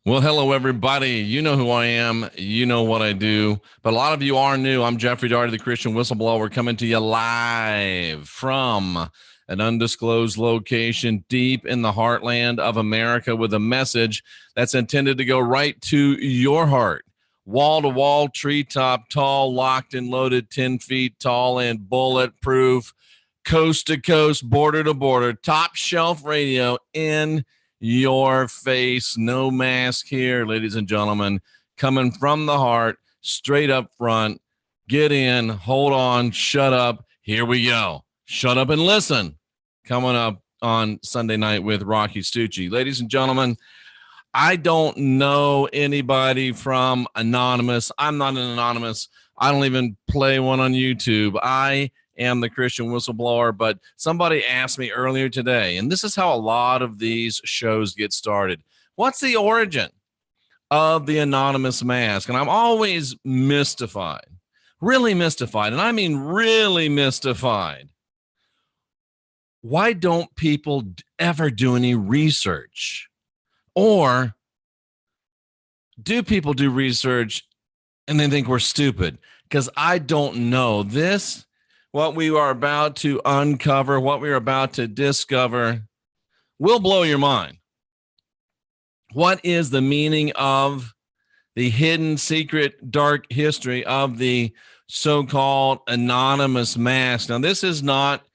Well, hello, everybody. You know who I am. You know what I do. But a lot of you are new. I'm Jeffrey Daugherty, the Christian Whistleblower, coming to you live from an undisclosed location deep in the heartland of America with a message that's intended to go right to your heart. Wall to wall, treetop tall, locked and loaded, 10 feet tall, and bulletproof, coast to coast, border to border, top shelf radio in your face. No mask here, ladies and gentlemen. Coming from the heart, straight up front. Get in, hold on, shut up. Here we go. Shut up and listen. Coming up on Sunday night with Rocky Stucci. Ladies and gentlemen, I don't know anybody from Anonymous. I'm not an Anonymous. I don't even play one on YouTube. I am the Christian Whistleblower, but somebody asked me earlier today, and this is how a lot of these shows get started. What's the origin of the anonymous mask? And I'm always mystified, really mystified, and I mean really mystified. Why don't people ever do any research? Or do people do research and they think we're stupid? Because I don't know. What we are about to uncover, what we are about to discover, will blow your mind. What is the meaning of the hidden, secret, dark history of the so-called anonymous mask? Now, this is not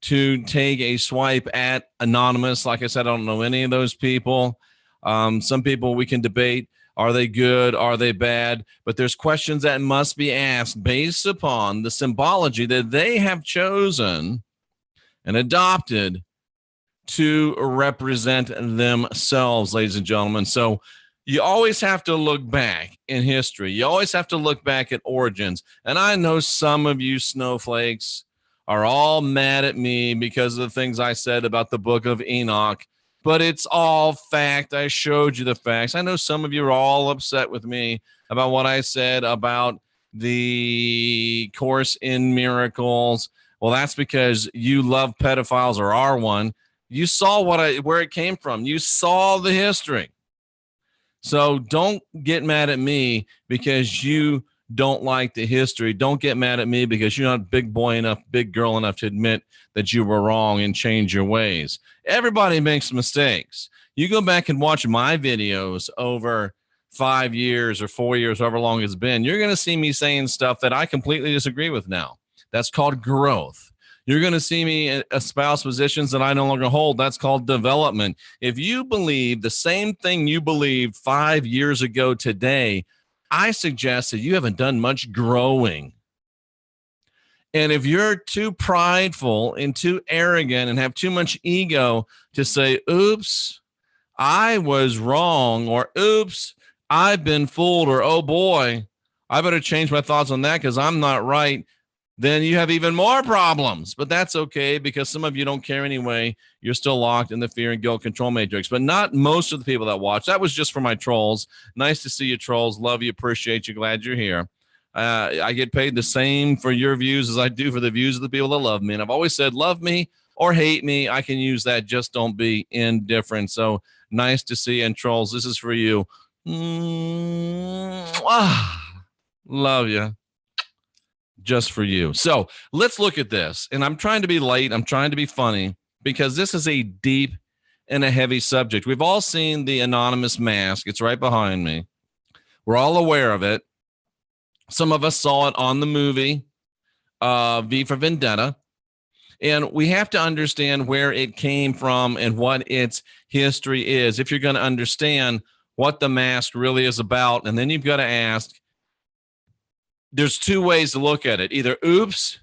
to take a swipe at Anonymous. Like I said, I don't know any of those people. Some people we can debate. Are they good? Are they bad? But there's questions that must be asked based upon the symbology that they have chosen and adopted to represent themselves, ladies and gentlemen. So you always have to look back in history. You always have to look back at origins. And I know some of you snowflakes are all mad at me because of the things I said about the book of Enoch. But it's all fact. I showed you the facts. I know some of you are all upset with me about what I said about the Course in Miracles. Well, that's because you love pedophiles or are one. You saw where it came from. You saw the history. So don't get mad at me because you don't like the history. Don't get mad at me because you're not big boy enough, big girl enough to admit that you were wrong and change your ways. Everybody makes mistakes. You go back and watch my videos over 5 years or 4 years, however long it's been, you're going to see me saying stuff that I completely disagree with now. That's called growth. You're going to see me espouse positions that I no longer hold. That's called development. If you believe the same thing you believed 5 years ago today, I suggest that you haven't done much growing. And if you're too prideful and too arrogant and have too much ego to say, oops, I was wrong, or oops, I've been fooled, or oh boy, I better change my thoughts on that because I'm not right, then you have even more problems. But that's okay because some of you don't care anyway. You're still locked in the fear and guilt control matrix, but not most of the people that watch. That was just for my trolls. Nice to see you, trolls. Love you, appreciate you, glad you're here. I get paid the same for your views as I do for the views of the people that love me. And I've always said, love me or hate me. I can use that. Just don't be indifferent. So nice to see you. And trolls, this is for you. Love you. Just for you. So let's look at this. And I'm trying to be light. I'm trying to be funny because this is a deep and a heavy subject. We've all seen the anonymous mask. It's right behind me. We're all aware of it. Some of us saw it on the movie V for Vendetta. And we have to understand where it came from and what its history is if you're going to understand what the mask really is about. And then you've got to ask, there's two ways to look at it. Either, oops,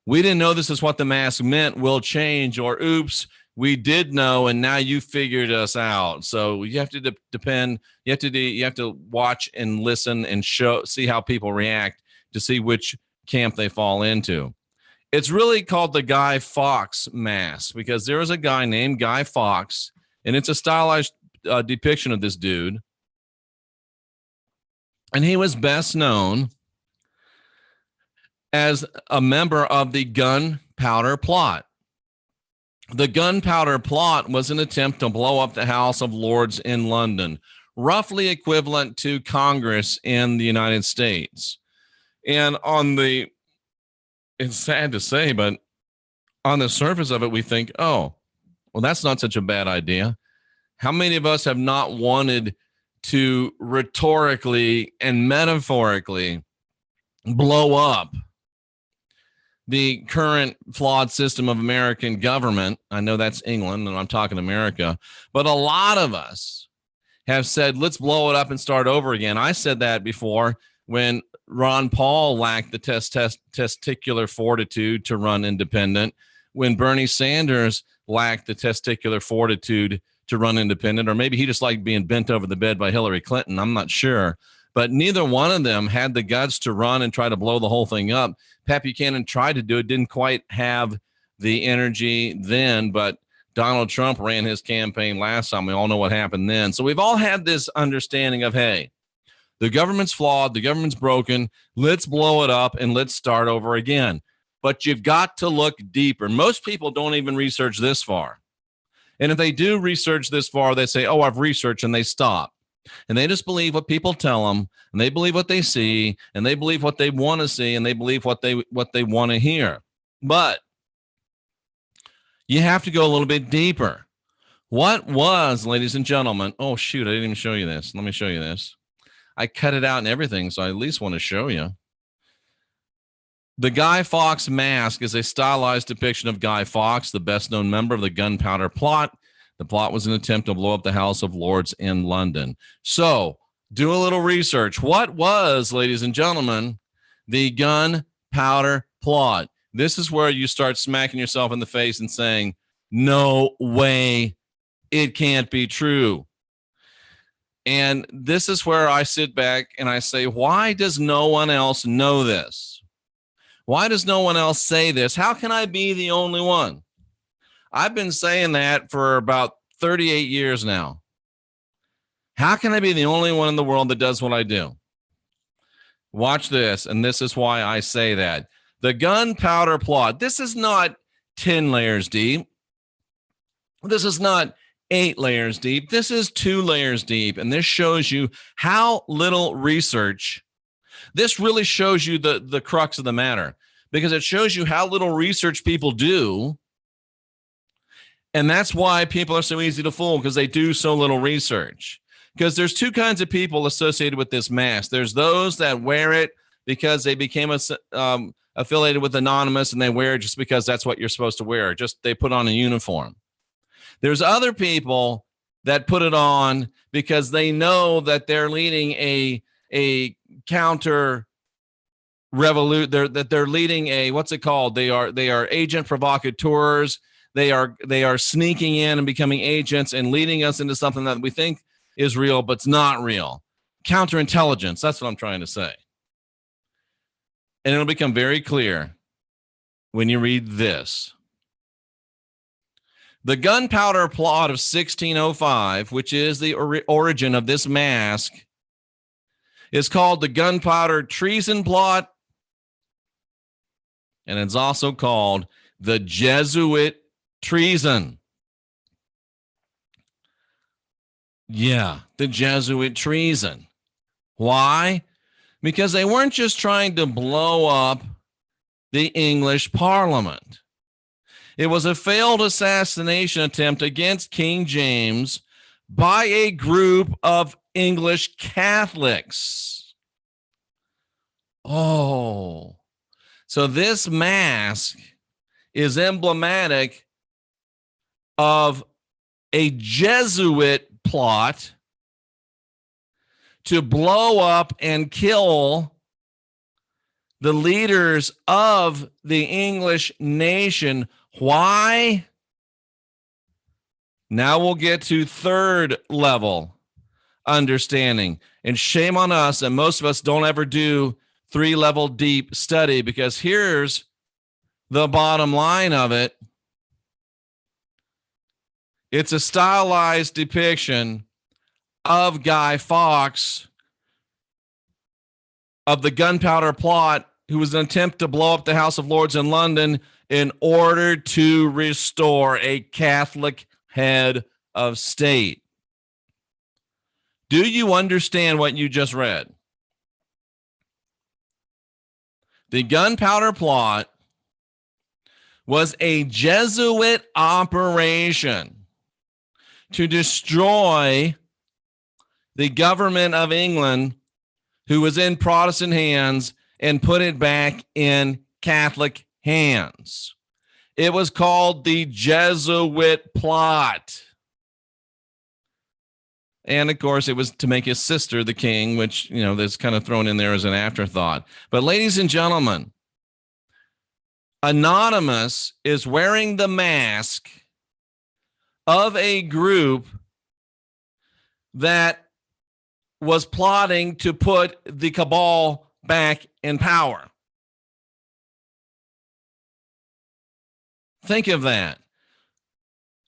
we didn't know this is what the mask meant, we'll change, or oops, we did know and now you figured us out. So you have to depend, you have to watch and listen and see how people react to see which camp they fall into. It's really called the Guy Fawkes mask because there is a guy named Guy Fawkes, and it's a stylized depiction of this dude. And he was best known as a member of the Gunpowder Plot. The Gunpowder Plot was an attempt to blow up the House of Lords in London. roughly equivalent to Congress in the United States. And it's sad to say, but on the surface of it, we think, oh, well, that's not such a bad idea. How many of us have not wanted to rhetorically and metaphorically blow up the current flawed system of American government? I know that's England and I'm talking America, but a lot of us have said, let's blow it up and start over again. I said that before when Ron Paul lacked the testicular fortitude to run independent, when Bernie Sanders lacked the testicular fortitude to run independent, or maybe he just liked being bent over the bed by Hillary Clinton. I'm not sure. But neither one of them had the guts to run and try to blow the whole thing up. Pat Buchanan tried to do it, didn't quite have the energy then, but Donald Trump ran his campaign last time. We all know what happened then. So we've all had this understanding of, hey, the government's flawed, the government's broken, let's blow it up and let's start over again. But you've got to look deeper. Most people don't even research this far. And if they do research this far, they say, oh, I've researched, and they stop. And they just believe what people tell them, and they believe what they see, and they believe what they want to see, and they believe what they want to hear. But you have to go a little bit deeper. What was, ladies and gentlemen, oh, shoot, I didn't even show you this. Let me show you this. I cut it out and everything, so I at least want to show you. The Guy Fawkes mask is a stylized depiction of Guy Fawkes, the best-known member of the Gunpowder Plot. The plot was an attempt to blow up the House of Lords in London. So, do a little research. What was, ladies and gentlemen, the Gunpowder Plot? This is where you start smacking yourself in the face and saying, no way, it can't be true. And this is where I sit back and I say, why does no one else know this? Why does no one else say this? How can I be the only one? I've been saying that for about 38 years now. How can I be the only one in the world that does what I do? Watch this, and this is why I say that. The Gunpowder Plot. This is not 10 layers deep. This is not 8 layers deep. This is 2 layers deep, and this shows you how little research. This really shows you the crux of the matter, because it shows you how little research people do. And that's why people are so easy to fool, because they do so little research. Because there's 2 kinds of people associated with this mask. There's those that wear it because they became affiliated with Anonymous, and they wear it just because that's what you're supposed to wear. Just they put on a uniform. There's other people that put it on because they know that they're leading a counter revolution. They're leading a, what's it called? They are agent provocateurs. They are sneaking in and becoming agents and leading us into something that we think is real, but it's not real. Counterintelligence. That's what I'm trying to say. And it'll become very clear when you read this. The Gunpowder Plot of 1605, which is the origin of this mask, is called the Gunpowder Treason Plot, and it's also called the Jesuit Treason. Yeah, the Jesuit treason. Why? Because they weren't just trying to blow up the English Parliament. It was a failed assassination attempt against King James by a group of English Catholics. Oh, so this mask is emblematic of a Jesuit plot to blow up and kill the leaders of the English nation. Why? Now we'll get to 3rd level understanding. And shame on us, and most of us don't ever do 3-level deep study, because here's the bottom line of it. It's a stylized depiction of Guy Fawkes, of the Gunpowder Plot, who was an attempt to blow up the House of Lords in London in order to restore a Catholic head of state. Do you understand what you just read? The gunpowder plot was a Jesuit operation to destroy the government of England, who was in Protestant hands, and put it back in Catholic hands. It was called the Jesuit plot. And of course, it was to make his sister the king, which, that's kind of thrown in there as an afterthought. But ladies and gentlemen, Anonymous is wearing the mask of a group that was plotting to put the cabal back in power. Think of that.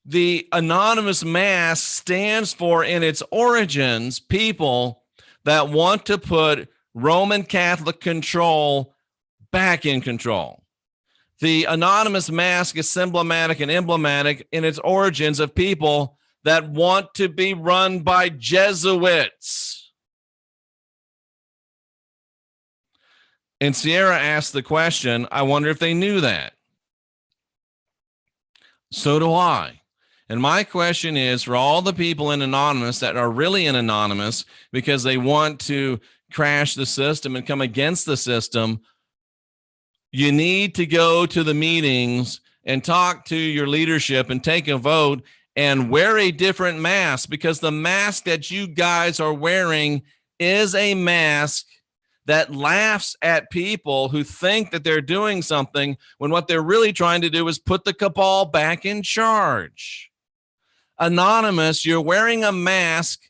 The anonymous mask stands for, in its origins, people that want to put Roman Catholic control back in control. The anonymous mask is symbolic and emblematic in its origins of people that want to be run by Jesuits. And Sierra asked the question, I wonder if they knew that. So do I. And my question is, for all the people in Anonymous that are really in Anonymous because they want to crash the system and come against the system, you need to go to the meetings and talk to your leadership and take a vote and wear a different mask, because the mask that you guys are wearing is a mask that laughs at people who think that they're doing something when what they're really trying to do is put the cabal back in charge. Anonymous, you're wearing a mask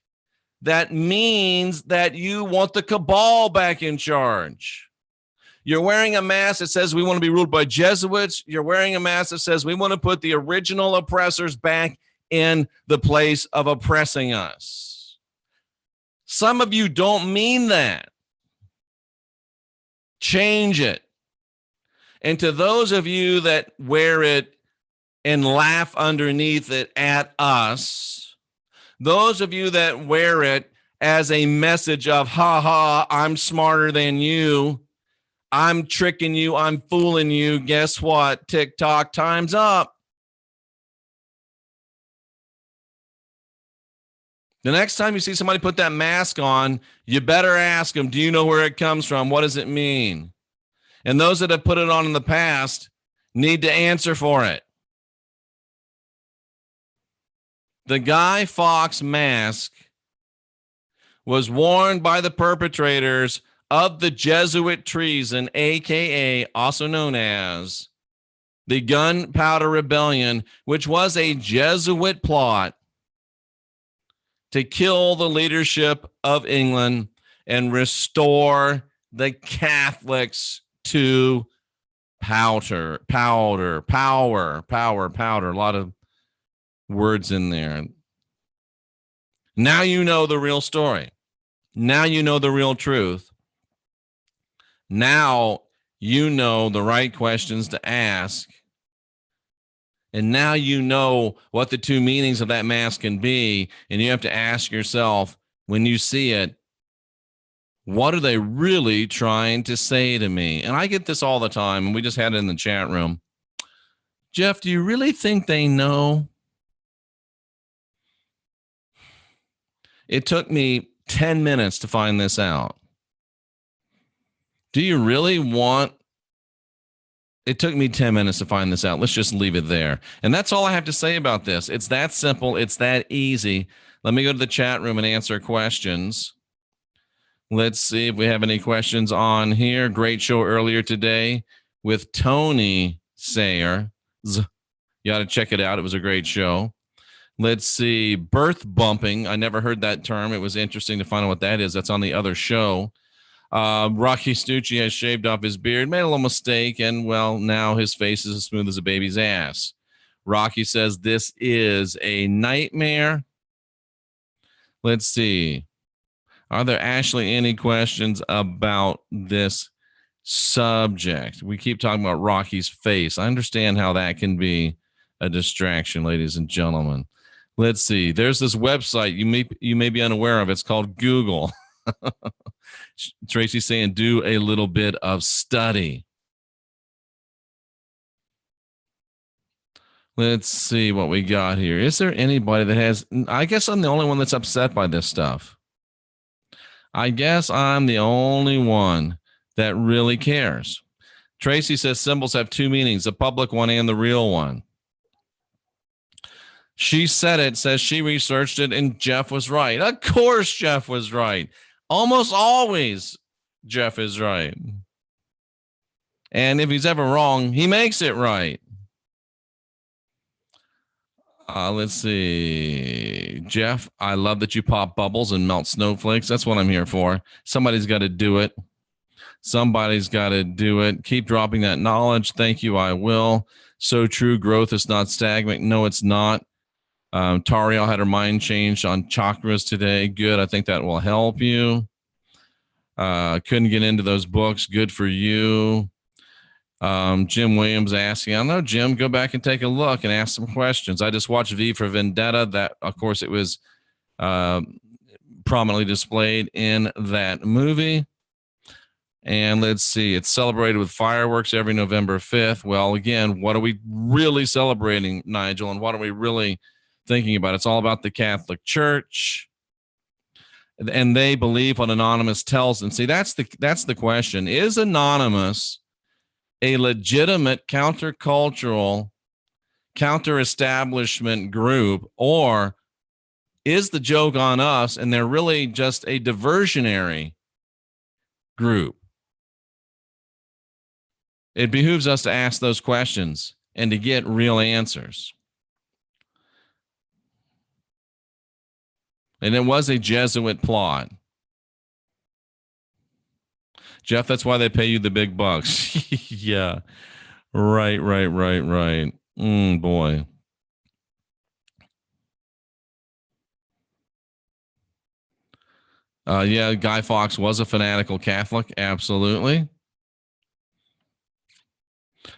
that means that you want the cabal back in charge. You're wearing a mask that says we want to be ruled by Jesuits. You're wearing a mask that says we want to put the original oppressors back in the place of oppressing us. Some of you don't mean that. Change it. And to those of you that wear it and laugh underneath it at us, those of you that wear it as a message of, ha ha, I'm smarter than you, I'm tricking you, I'm fooling you, guess what? TikTok, time's up. The next time you see somebody put that mask on, you better ask them, do you know where it comes from? What does it mean? And those that have put it on in the past need to answer for it. The Guy Fawkes mask was worn by the perpetrators of the Jesuit treason, aka also known as the Gunpowder Rebellion, which was a Jesuit plot to kill the leadership of England and restore the Catholics to power. A lot of words in there. Now you know the real story. Now you know the real truth. Now you know the right questions to ask. And now you know what the two meanings of that mask can be. And you have to ask yourself, when you see it, what are they really trying to say to me? And I get this all the time. And we just had it in the chat room. Jeff, do you really think they know? It took me 10 minutes to find this out. Do you really want? It took me 10 minutes to find this out. Let's just leave it there. And that's all I have to say about this. It's that simple. It's that easy. Let me go to the chat room and answer questions. Let's see if we have any questions on here. Great show earlier today with Tony Sayer. You ought to check it out. It was a great show. Let's see. Birth bumping. I never heard that term. It was interesting to find out what that is. That's on the other show. Rocky Stucci has shaved off his beard, made a little mistake, and, well, now his face is as smooth as a baby's ass. Rocky says this is a nightmare. Let's see. Are there actually any questions about this subject? We keep talking about Rocky's face. I understand how that can be a distraction, ladies and gentlemen. Let's see. There's this website you may be unaware of. It's called Google. Tracy's saying do a little bit of study. Let's see what we got here. Is there anybody that has? I guess I'm the only one that's upset by this stuff. I guess I'm the only one that really cares. Tracy says symbols have two meanings, the public one and the real one. She said it, says she researched it, and Jeff was right. Of course, Jeff was right. Almost always, Jeff is right. And if he's ever wrong, he makes it right. Let's see. Jeff, I love that you pop bubbles and melt snowflakes. That's what I'm here for. Somebody's got to do it. Somebody's got to do it. Keep dropping that knowledge. Thank you. I will. So true. Growth is not stagnant. No, it's not. Tariel had her mind changed on chakras today. Good. I think that will help you. Couldn't get into those books. Good for you. Jim Williams asking, I don't know, Jim, go back and take a look and ask some questions. I just watched V for Vendetta. That, of course, it was prominently displayed in that movie. And let's see, it's celebrated with fireworks every November 5th. Well, again, what are we really celebrating, Nigel? And what are we really thinking about? It's all about the Catholic Church. And they believe what Anonymous tells them. See, that's the question. Is Anonymous a legitimate countercultural, counter-establishment group, or is the joke on us and they're really just a diversionary group? It behooves us to ask those questions and to get real answers. And it was a Jesuit plot. Jeff, that's why they pay you the big bucks. Yeah. Right. Boy. Yeah, Guy Fawkes was a fanatical Catholic. Absolutely.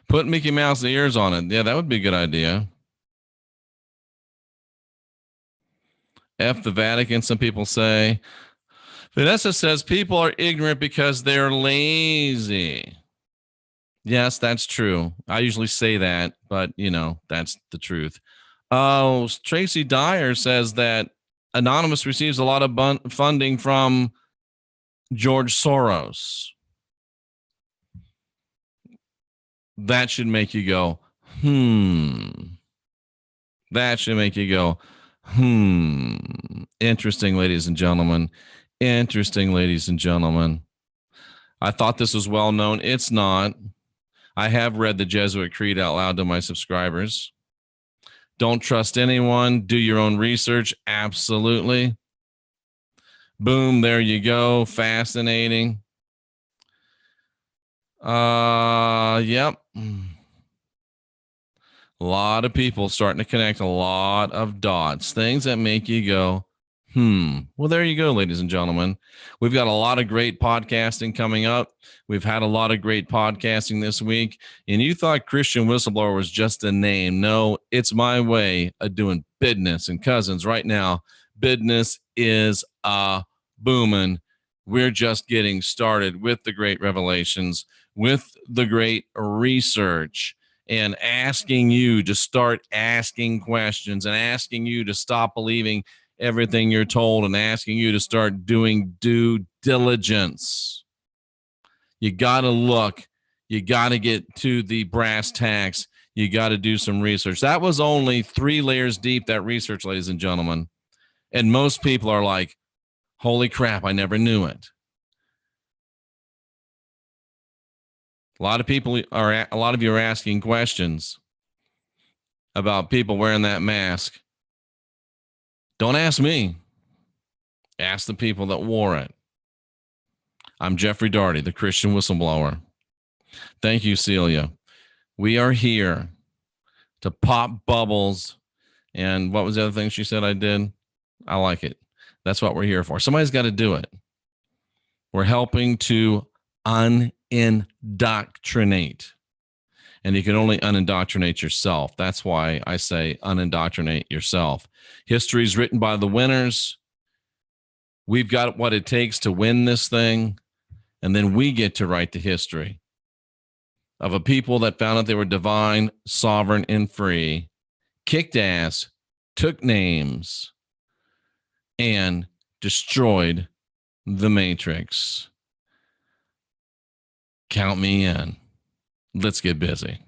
Put Mickey Mouse ears on it. Yeah, that would be a good idea. F the Vatican, some people say. Vanessa says people are ignorant because they're lazy. Yes, that's true. I usually say that, but that's the truth. Oh, Tracy Dyer says that Anonymous receives a lot of funding from George Soros. That should make you go, That should make you go, Interesting, ladies and gentlemen. Interesting, ladies and gentlemen. I thought this was well known. It's not. I have read the Jesuit Creed out loud to my subscribers. Don't trust anyone. Do your own research. Absolutely. Boom. There you go. Fascinating. Yep. A lot of people starting to connect a lot of dots, things that make you go, Well, there you go, ladies and gentlemen. We've got a lot of great podcasting coming up. We've had a lot of great podcasting this week. And you thought Christian Whistleblower was just a name. No, it's my way of doing business. And cousins, right now, business is booming. We're just getting started with the great revelations, with the great research, and asking you to start asking questions and asking you to stop believing everything you're told and asking you to start doing due diligence. You got to look. You got to get to the brass tacks. You got to do some research. That was only 3 layers deep, that research, ladies and gentlemen. And most people are like, holy crap, I never knew it. A lot of you are asking questions about people wearing that mask. Don't ask me. Ask the people that wore it. I'm Jeffrey Daugherty, the Christian Whistleblower. Thank you, Celia. We are here to pop bubbles. And what was the other thing she said I did? I like it. That's what we're here for. Somebody's got to do it. We're helping to unindoctrinate. and you can only unindoctrinate yourself. That's why I say unindoctrinate yourself. History is written by the winners. We've got what it takes to win this thing, and then we get to write the history of a people that found out they were divine, sovereign, and free, kicked ass, took names, and destroyed the Matrix. Count me in. Let's get busy.